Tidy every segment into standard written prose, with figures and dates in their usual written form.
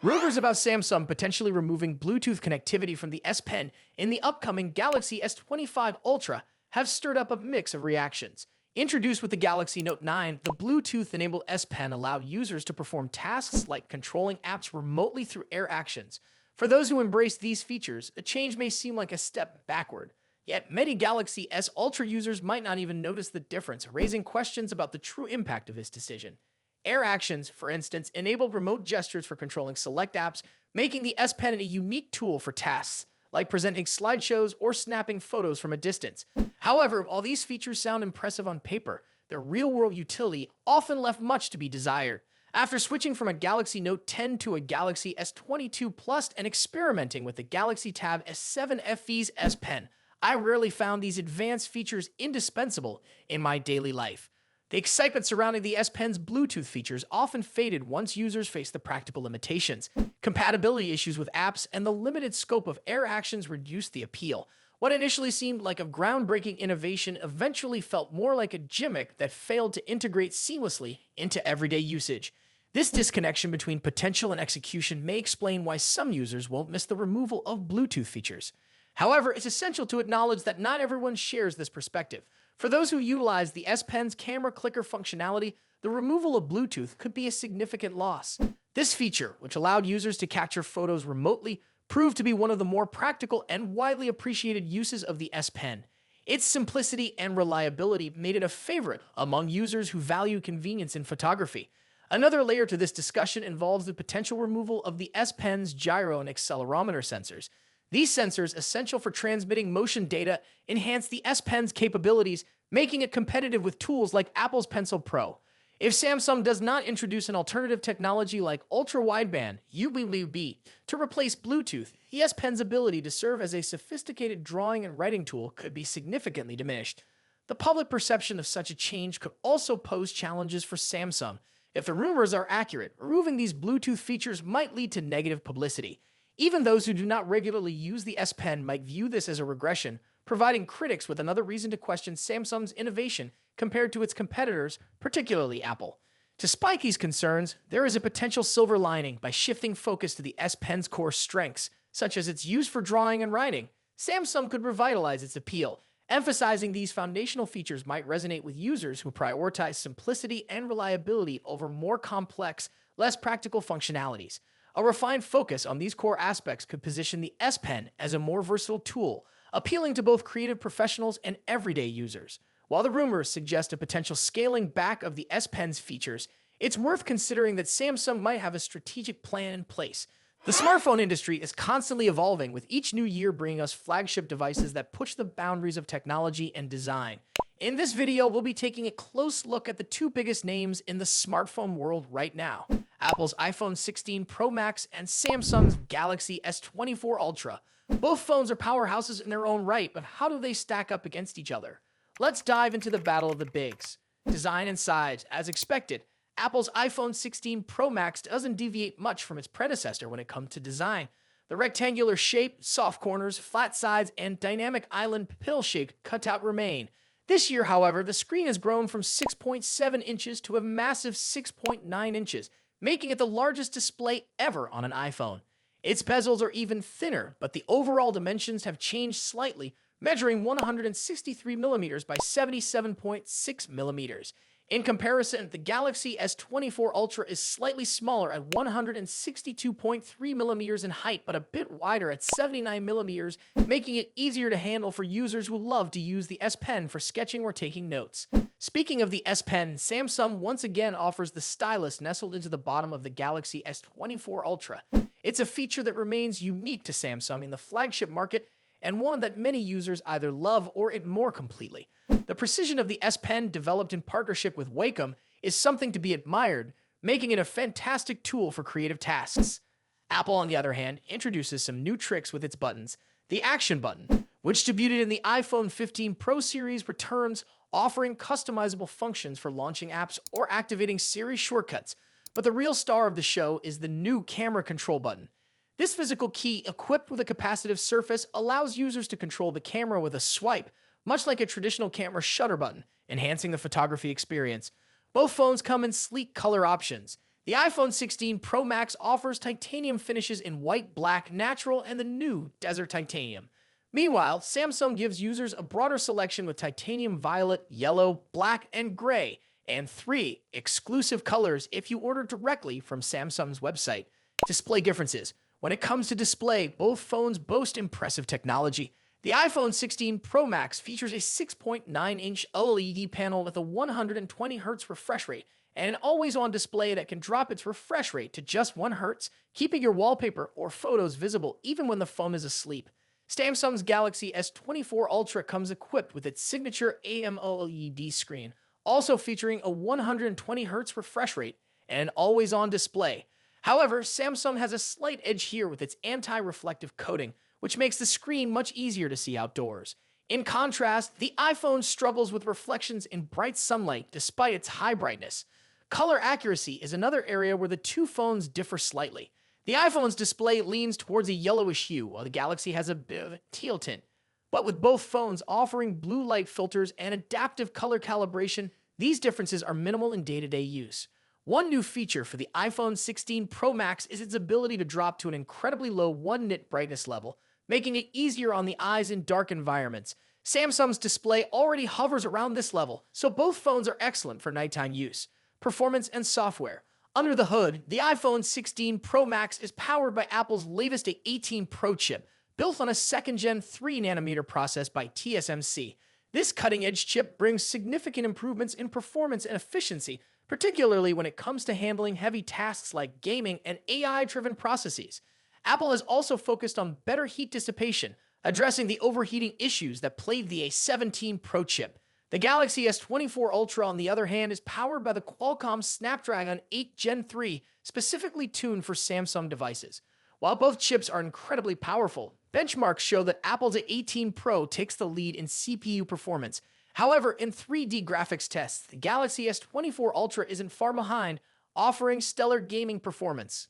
Rumors about Samsung potentially removing Bluetooth connectivity from the S Pen in the upcoming Galaxy S25 Ultra have stirred up a mix of reactions. Introduced with the Galaxy Note 9, the Bluetooth-enabled S Pen allowed users to perform tasks like controlling apps remotely through Air Actions. For those who embrace these features, a change may seem like a step backward. Yet many Galaxy S Ultra users might not even notice the difference, raising questions about the true impact of this decision. Air Actions, for instance, enable remote gestures for controlling select apps, making the S Pen a unique tool for tasks like presenting slideshows or snapping photos from a distance. However, while these features sound impressive on paper, their real-world utility often left much to be desired. After switching from a Galaxy Note 10 to a Galaxy S22 Plus and experimenting with the Galaxy Tab S7 FE's S Pen, I rarely found these advanced features indispensable in my daily life. The excitement surrounding the S Pen's Bluetooth features often faded once users faced the practical limitations. Compatibility issues with apps and the limited scope of Air Actions reduced the appeal. What initially seemed like a groundbreaking innovation eventually felt more like a gimmick that failed to integrate seamlessly into everyday usage. This disconnection between potential and execution may explain why some users won't miss the removal of Bluetooth features. However, it's essential to acknowledge that not everyone shares this perspective. For those who utilize the S Pen's camera clicker functionality, the removal of Bluetooth could be a significant loss. This feature, which allowed users to capture photos remotely, proved to be one of the more practical and widely appreciated uses of the S Pen. Its simplicity and reliability made it a favorite among users who value convenience in photography. Another layer to this discussion involves the potential removal of the S Pen's gyro and accelerometer sensors. These sensors, essential for transmitting motion data, enhance the S Pen's capabilities, making it competitive with tools like Apple's Pencil Pro. If Samsung does not introduce an alternative technology like ultra-wideband UWB to replace Bluetooth, the S Pen's ability to serve as a sophisticated drawing and writing tool could be significantly diminished. The public perception of such a change could also pose challenges for Samsung. If the rumors are accurate, removing these Bluetooth features might lead to negative publicity. Even those who do not regularly use the S Pen might view this as a regression, providing critics with another reason to question Samsung's innovation compared to its competitors, particularly Apple. Despite these concerns, there is a potential silver lining. By shifting focus to the S Pen's core strengths, such as its use for drawing and writing. Samsung could revitalize its appeal. Emphasizing these foundational features might resonate with users who prioritize simplicity and reliability over more complex, less practical functionalities. A refined focus on these core aspects could position the S Pen as a more versatile tool, appealing to both creative professionals and everyday users. While the rumors suggest a potential scaling back of the S Pen's features, it's worth considering that Samsung might have a strategic plan in place. The smartphone industry is constantly evolving, with each new year bringing us flagship devices that push the boundaries of technology and design. In this video, we'll be taking a close look at the two biggest names in the smartphone world right now: Apple's iPhone 16 Pro Max and Samsung's Galaxy S24 Ultra. Both phones are powerhouses in their own right, but how do they stack up against each other? Let's dive into the battle of the bigs. Design and size. As expected, Apple's iPhone 16 Pro Max doesn't deviate much from its predecessor when it comes to design. The rectangular shape, soft corners, flat sides, and dynamic island pill-shaped cutout remain. This year, however, the screen has grown from 6.7 inches to a massive 6.9 inches, making it the largest display ever on an iPhone. Its bezels are even thinner, but the overall dimensions have changed slightly, measuring 163mm by 77.6mm. In comparison, the Galaxy S24 Ultra is slightly smaller at 162.3mm in height, but a bit wider at 79mm, making it easier to handle for users who love to use the S Pen for sketching or taking notes. Speaking of the S Pen, Samsung once again offers the stylus nestled into the bottom of the Galaxy S24 Ultra. It's a feature that remains unique to Samsung in the flagship market, and one that many users either love or ignore completely. The precision of the S Pen, developed in partnership with Wacom, is something to be admired, making it a fantastic tool for creative tasks. Apple, on the other hand, introduces some new tricks with its buttons. The Action button, which debuted in the iPhone 15 Pro series, returns, offering customizable functions for launching apps or activating Siri shortcuts. But the real star of the show is the new Camera Control button. This physical key, equipped with a capacitive surface, allows users to control the camera with a swipe, much like a traditional camera shutter button, enhancing the photography experience. Both phones come in sleek color options. The iPhone 16 Pro Max offers titanium finishes in white, black, natural, and the new Desert Titanium. Meanwhile, Samsung gives users a broader selection with titanium violet, yellow, black, and gray, and 3 exclusive colors if you order directly from Samsung's website. Display differences. When it comes to display, both phones boast impressive technology. The iPhone 16 Pro Max features a 6.9-inch OLED panel with a 120Hz refresh rate and an always-on display that can drop its refresh rate to just 1 Hz, keeping your wallpaper or photos visible even when the phone is asleep. Samsung's Galaxy S25 Ultra comes equipped with its signature AMOLED screen, also featuring a 120Hz refresh rate and an always-on display. However, Samsung has a slight edge here with its anti-reflective coating, which makes the screen much easier to see outdoors. In contrast, the iPhone struggles with reflections in bright sunlight despite its high brightness. Color accuracy is another area where the two phones differ slightly. The iPhone's display leans towards a yellowish hue, while the Galaxy has a bit of a teal tint. But with both phones offering blue light filters and adaptive color calibration, these differences are minimal in day-to-day use. One new feature for the iPhone 16 Pro Max is its ability to drop to an incredibly low 1 nit brightness level, making it easier on the eyes in dark environments. Samsung's display already hovers around this level, so both phones are excellent for nighttime use. Performance and software. Under the hood, the iPhone 16 Pro Max is powered by Apple's latest A18 Pro chip, built on a second-gen 3nm process by TSMC. This cutting-edge chip brings significant improvements in performance and efficiency, particularly when it comes to handling heavy tasks like gaming and AI-driven processes. Apple has also focused on better heat dissipation, addressing the overheating issues that plagued the A17 Pro chip. The Galaxy S24 Ultra, on the other hand, is powered by the Qualcomm Snapdragon 8 Gen 3, specifically tuned for Samsung devices. While both chips are incredibly powerful, benchmarks show that Apple's A18 Pro takes the lead in CPU performance. However, in 3D graphics tests, the Galaxy S24 Ultra isn't far behind, offering stellar gaming performance.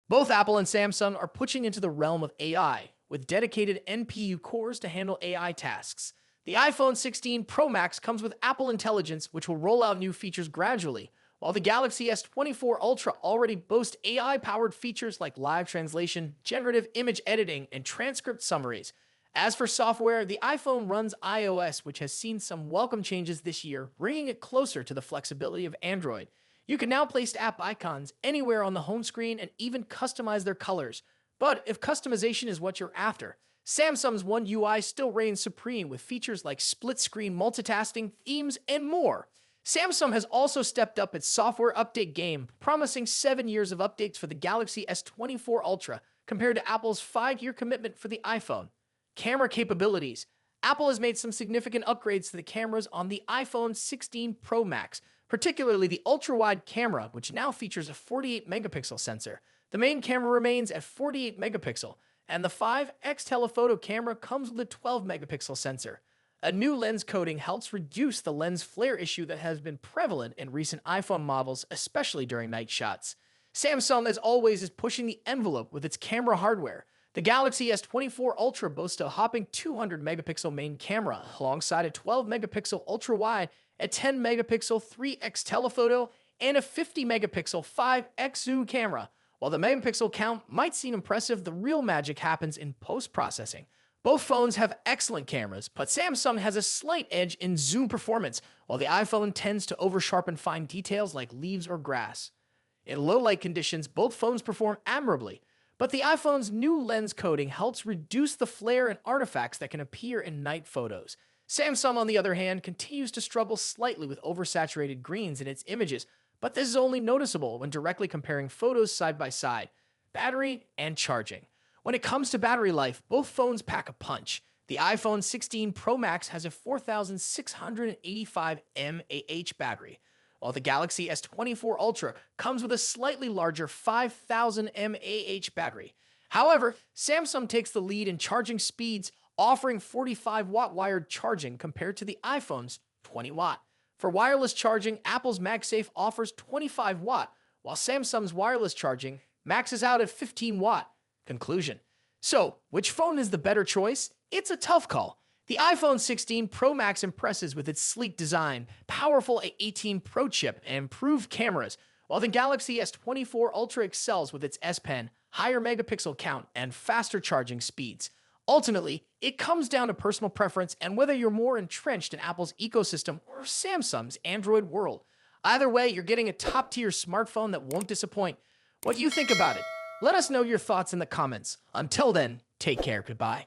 Both Apple and Samsung are pushing into the realm of AI, with dedicated NPU cores to handle AI tasks. The iPhone 16 Pro Max comes with Apple Intelligence, which will roll out new features gradually, while the Galaxy S24 Ultra already boasts AI-powered features like live translation, generative image editing, and transcript summaries. As for software, the iPhone runs iOS, which has seen some welcome changes this year, bringing it closer to the flexibility of Android. You can now place app icons anywhere on the home screen and even customize their colors. But if customization is what you're after, Samsung's One UI still reigns supreme with features like split-screen multitasking, themes, and more. Samsung has also stepped up its software update game, promising 7 years of updates for the Galaxy S24 Ultra compared to Apple's 5-year commitment for the iPhone. Camera capabilities. Apple has made some significant upgrades to the cameras on the iPhone 16 Pro Max, particularly the ultra-wide camera, which now features a 48-megapixel sensor. The main camera remains at 48 megapixel, and the 5x telephoto camera comes with a 12-megapixel sensor. A new lens coating helps reduce the lens flare issue that has been prevalent in recent iPhone models, especially during night shots. Samsung, as always, is pushing the envelope with its camera hardware. The Galaxy S24 Ultra boasts a hopping 200-megapixel main camera, alongside a 12-megapixel ultra-wide, a 10-megapixel 3x telephoto, and a 50-megapixel 5x zoom camera. While the megapixel count might seem impressive, the real magic happens in post-processing. Both phones have excellent cameras, but Samsung has a slight edge in zoom performance, while the iPhone tends to over-sharpen fine details like leaves or grass. In low-light conditions, both phones perform admirably, but the iPhone's new lens coating helps reduce the flare and artifacts that can appear in night photos. Samsung, on the other hand, continues to struggle slightly with oversaturated greens in its images, but this is only noticeable when directly comparing photos side by side. Battery and charging. When it comes to battery life, both phones pack a punch. The iPhone 16 Pro Max has a 4,685 mAh battery, while the Galaxy S24 Ultra comes with a slightly larger 5,000 mAh battery. However, Samsung takes the lead in charging speeds, offering 45-watt wired charging compared to the iPhone's 20-watt. For wireless charging, Apple's MagSafe offers 25-watt, while Samsung's wireless charging maxes out at 15-watt. Conclusion. So, which phone is the better choice? It's a tough call. The iPhone 16 Pro Max impresses with its sleek design, powerful A18 Pro chip, and improved cameras, while the Galaxy S24 Ultra excels with its S Pen, higher megapixel count, and faster charging speeds. Ultimately, it comes down to personal preference and whether you're more entrenched in Apple's ecosystem or Samsung's Android world. Either way, you're getting a top-tier smartphone that won't disappoint. What do you think about it? Let us know your thoughts in the comments. Until then, take care. Goodbye.